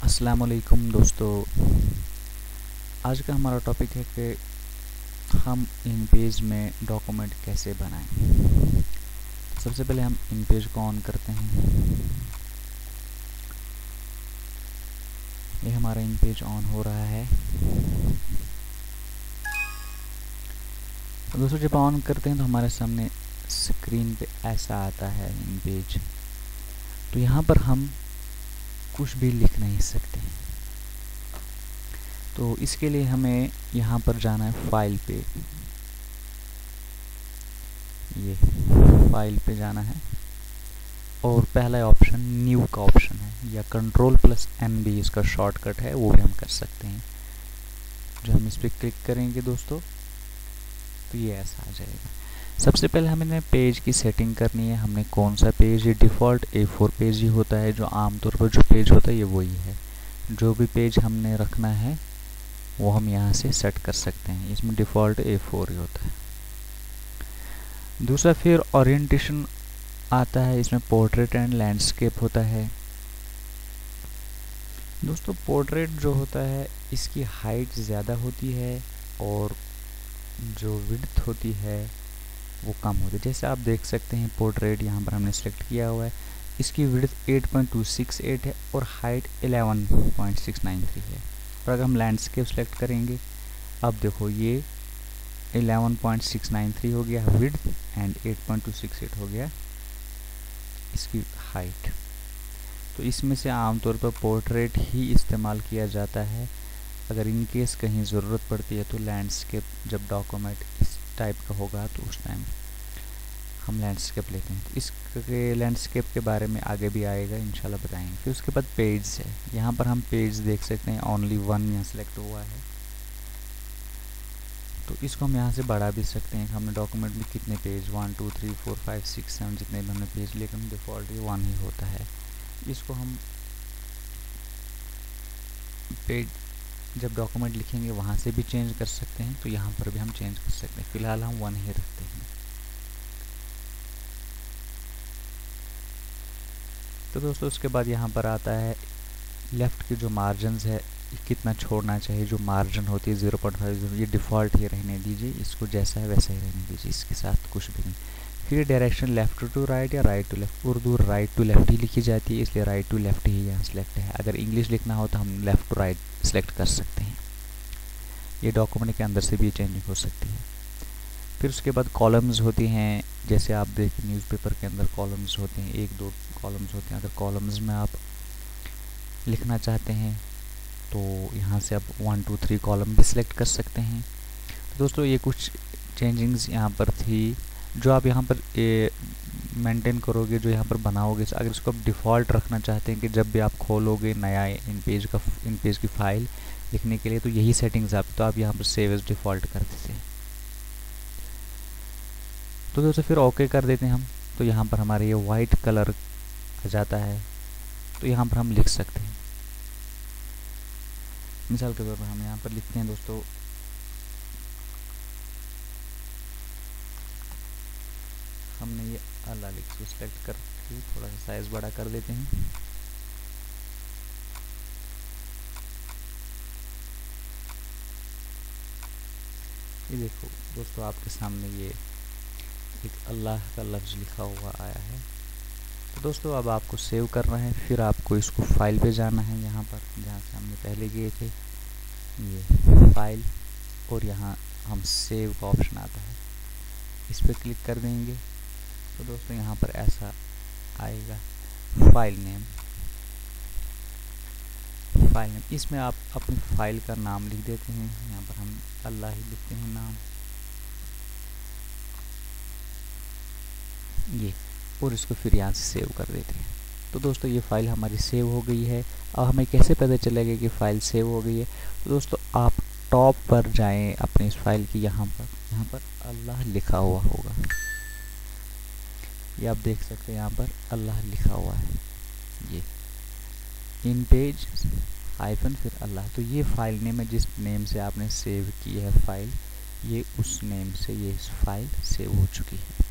अस्सलाम वालेकुम दोस्तों। आज का हमारा टॉपिक है कि हम इन पेज में डॉक्यूमेंट कैसे बनाएं। सबसे पहले हम इन पेज को ऑन करते हैं। ये हमारा इन पेज ऑन हो रहा है। तो दोस्तों जब ऑन करते हैं तो हमारे सामने स्क्रीन पे ऐसा आता है इन पेज। तो यहाँ पर हम कुछ भी लिख नहीं सकते। तो इसके लिए हमें यहाँ पर जाना है फाइल पे। ये फाइल पे जाना है और पहला ऑप्शन न्यू का ऑप्शन है या Ctrl+N भी इसका शॉर्टकट है, वो भी हम कर सकते हैं। जो हम इस पर क्लिक करेंगे दोस्तों तो ये ऐसा आ जाएगा। सबसे पहले हमें पेज की सेटिंग करनी है। हमने कौन सा पेज, ये डिफ़ॉल्ट A4 पेज ही होता है। जो आमतौर पर जो पेज होता है ये वही है। जो भी पेज हमने रखना है वो हम यहाँ से सेट कर सकते हैं। इसमें डिफ़ॉल्ट A4 ही होता है। दूसरा फिर ओरिएंटेशन आता है। इसमें पोर्ट्रेट एंड लैंडस्केप होता है। दोस्तों पोर्ट्रेट जो होता है इसकी हाइट ज़्यादा होती है और जो विड्थ होती है वो कम होती है। जैसे आप देख सकते हैं पोर्ट्रेट यहाँ पर हमने सेलेक्ट किया हुआ है। इसकी विड्थ 8.268 है और हाइट 11.693 है। और अगर हम लैंडस्केप सेलेक्ट करेंगे, अब देखो ये 11.693 हो गया विड्थ एंड 8.268 हो गया इसकी हाइट। तो इसमें से आमतौर पर पोर्ट्रेट ही इस्तेमाल किया जाता है। अगर इन केस कहीं ज़रूरत पड़ती है तो लैंडस्केप, जब डॉक्यूमेंट इस टाइप का होगा तो उस टाइम हम लैंडस्केप लेते हैं। तो इसके लैंडस्केप के बारे में आगे भी आएगा, इंशाल्लाह बताएंगे। फिर उसके बाद पेज है। यहाँ पर हम पेज देख सकते हैं, ओनली 1 यहाँ सेलेक्ट हुआ है। तो इसको हम यहाँ से बढ़ा भी सकते हैं। हमने डॉक्यूमेंट में कितने पेज 1 2 3 4 5 6 7 जितने भी हमने पेज, लेकिन डिफ़ॉल्ट ये 1 ही होता है। इसको हम पेज जब डॉक्यूमेंट लिखेंगे वहाँ से भी चेंज कर सकते हैं। तो यहाँ पर भी हम चेंज कर सकते हैं। फ़िलहाल हम 1 ही रखते हैं। तो दोस्तों उसके बाद यहाँ पर आता है लेफ़्ट की जो मार्जिनस है कितना छोड़ना चाहिए। जो मार्जिन होती है 0.50, ये डिफ़ॉल्ट ही रहने दीजिए। इसको जैसा है वैसा ही रहने दीजिए, इसके साथ कुछ भी नहीं। फिर डायरेक्शन लेफ़्ट टू राइट या right to left. Urdu right to left ही लिखी जाती है, इसलिए राइट टू लेफ़्ट ही यहाँ सेलेक्ट है। अगर इंग्लिश लिखना हो तो हम लेफ़्ट टू राइट सेलेक्ट कर सकते हैं। ये डॉक्यूमेंट के अंदर से भी चेंजिंग हो सकती है। फिर उसके बाद कॉलम्स होती हैं। जैसे आप देखिए न्यूज़पेपर के अंदर कॉलम्स होते हैं, 1-2 कॉलम्स होते हैं। अगर कॉलम्स में आप लिखना चाहते हैं तो यहाँ से आप 1 2 3 कॉलम भी सिलेक्ट कर सकते हैं। तो दोस्तों ये कुछ चेंजिंग्स यहाँ पर थी जो आप यहाँ पर मेंटेन करोगे, जो यहाँ पर बनाओगे। अगर इसको आप डिफ़ॉल्ट रखना चाहते हैं कि जब भी आप खोलोगे नया इन पेज की फ़ाइल लिखने के लिए तो यही सेटिंग्स आप, तो आप यहाँ पर सेव एज डिफ़ॉल्ट कर देते हैं। तो दोस्तों फिर ओके कर देते हैं हम। तो यहाँ पर हमारे ये वाइट कलर आ जाता है। तो यहाँ पर हम लिख सकते हैं। मिसाल के तौर पर हम यहाँ पर लिखते हैं दोस्तों, हमने ये अल्लाह लिख को सिलेक्ट करके थोड़ा सा साइज़ बड़ा कर देते हैं। ये देखो दोस्तों आपके सामने ये एक अल्लाह का लफ्ज़ लिखा हुआ आया है। तो दोस्तों अब आपको सेव करना है। फिर आपको इसको फाइल पे जाना है, यहाँ पर जहाँ से हमने पहले गए थे, ये फाइल, और यहाँ हम सेव का ऑप्शन आता है, इस पर क्लिक कर देंगे। तो दोस्तों यहाँ पर ऐसा आएगा फाइल नेम। इसमें आप अपनी फ़ाइल का नाम लिख देते हैं। यहाँ पर हम अल्लाह ही लिखते हैं नाम, ये, और इसको फिर यहाँ से सेव कर देते हैं। तो दोस्तों ये फ़ाइल हमारी सेव हो गई है। अब हमें कैसे पता चलेगा कि फ़ाइल सेव हो गई है? तो दोस्तों आप टॉप पर जाएं अपनी इस फाइल की, यहाँ पर अल्लाह लिखा हुआ होगा। ये आप देख सकते हैं, यहाँ पर अल्लाह लिखा हुआ है। ये इन पेज हाइफन फिर अल्लाह। तो ये फाइल नेम है जिस नेम से आपने सेव की है फाइल, ये उस नेम से ये इस फाइल सेव हो चुकी है।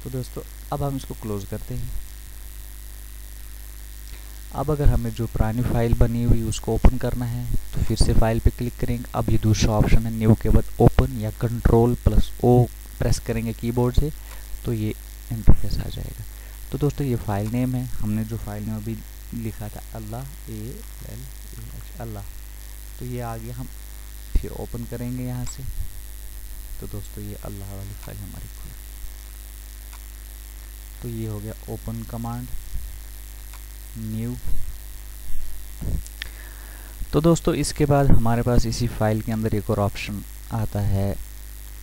तो दोस्तों अब हम इसको क्लोज़ करते हैं। अब अगर हमें जो पुरानी फाइल बनी हुई उसको ओपन करना है तो फिर से फाइल पे क्लिक करेंगे। अब ये दूसरा ऑप्शन है न्यू के बाद ओपन या Ctrl+O प्रेस करेंगे कीबोर्ड से तो ये इंटरफेस आ जाएगा। तो दोस्तों ये फाइल नेम है, हमने जो फाइल नेम अभी लिखा था अल्लाह अल्लाह, तो ये आ गया। हम फिर ओपन करेंगे यहाँ से तो दोस्तों ये अल्लाह वाली फाइल हमारी खुल, तो ये हो गया ओपन कमांड न्यू। तो दोस्तों इसके बाद हमारे पास इसी फाइल के अंदर एक और ऑप्शन आता है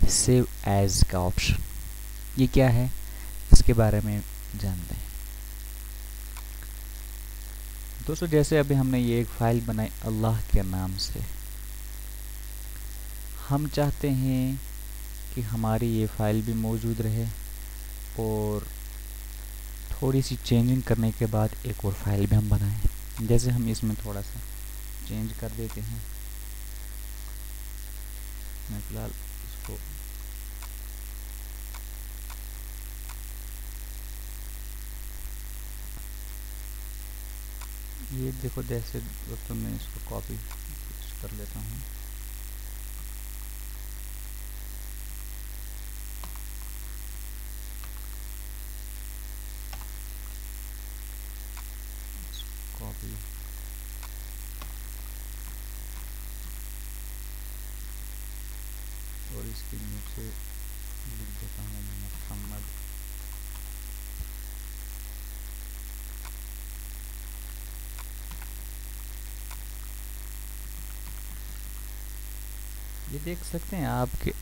सेव एज का ऑप्शन। ये क्या है इसके बारे में जानते हैं। दोस्तों जैसे अभी हमने ये एक फाइल बनाई अल्लाह के नाम से, हम चाहते हैं कि हमारी ये फाइल भी मौजूद रहे और थोड़ी सी चेंजिंग करने के बाद एक और फाइल भी हम बनाएं। जैसे हम इसमें थोड़ा सा चेंज कर देते हैं, मैं फिलहाल इसको ये देखो, जैसे दोस्तों मैं इसको कॉपी कर लेता हूँ। कॉपी और इसके नीचे लिख देता हूँ मोहम्मद। ये देख सकते हैं आपके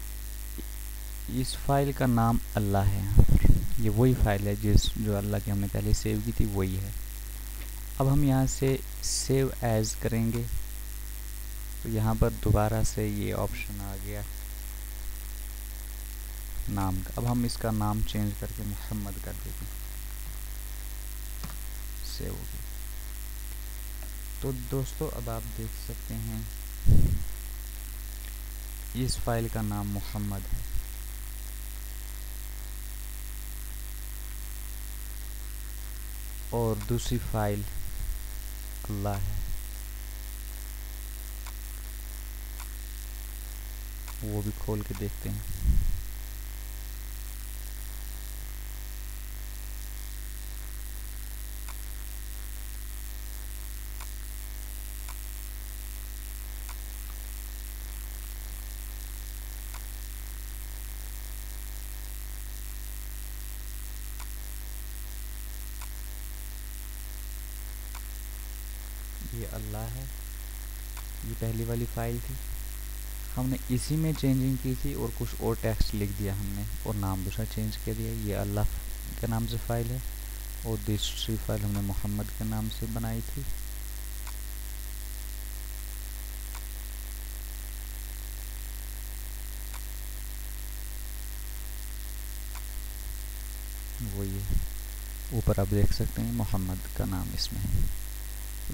इस फाइल का नाम अल्लाह है यहाँ पर। ये वही फाइल है जो अल्लाह की हमने पहले सेव की थी, वही है। अब हम यहाँ से सेव एज करेंगे तो यहाँ पर दोबारा से ये ऑप्शन आ गया नाम का। अब हम इसका नाम चेंज करके मोहम्मद कर देते हैं, सेव हो गया। तो दोस्तों अब आप देख सकते हैं इस फाइल का नाम मोहम्मद है और दूसरी फाइल अल्लाह है, वो भी खोल के देखते हैं। ये अल्लाह है, ये पहली वाली फाइल थी, हमने इसी में चेंजिंग की थी और कुछ और टेक्स्ट लिख दिया हमने और नाम दूसरा चेंज कर दिया। ये अल्लाह के नाम से फाइल है और दूसरी फाइल हमने मोहम्मद के नाम से बनाई थी। वो ये ऊपर आप देख सकते हैं मोहम्मद का नाम इसमें है।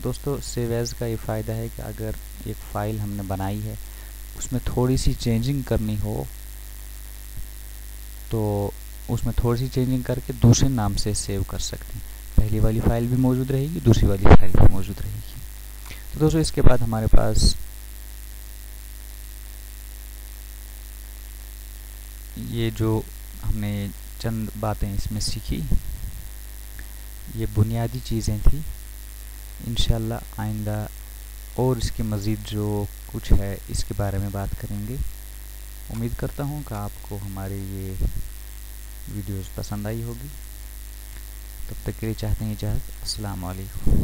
दोस्तों सेव एज का ये फ़ायदा है कि अगर एक फ़ाइल हमने बनाई है उसमें थोड़ी सी चेंजिंग करनी हो तो उसमें थोड़ी सी चेंजिंग करके दूसरे नाम से सेव कर सकते हैं। पहली वाली फ़ाइल भी मौजूद रहेगी, दूसरी वाली फ़ाइल भी मौजूद रहेगी। तो दोस्तों इसके बाद हमारे पास ये जो हमने चंद बातें इसमें सीखी, ये बुनियादी चीज़ें थी। इंशाल्लाह आइंदा और इसके मज़ीद जो कुछ है इसके बारे में बात करेंगे। उम्मीद करता हूँ कि आपको हमारी ये वीडियोस पसंद आई होगी। तब तक के लिए चाहते हैं इजाज़त। अस्सलाम वालेकुम।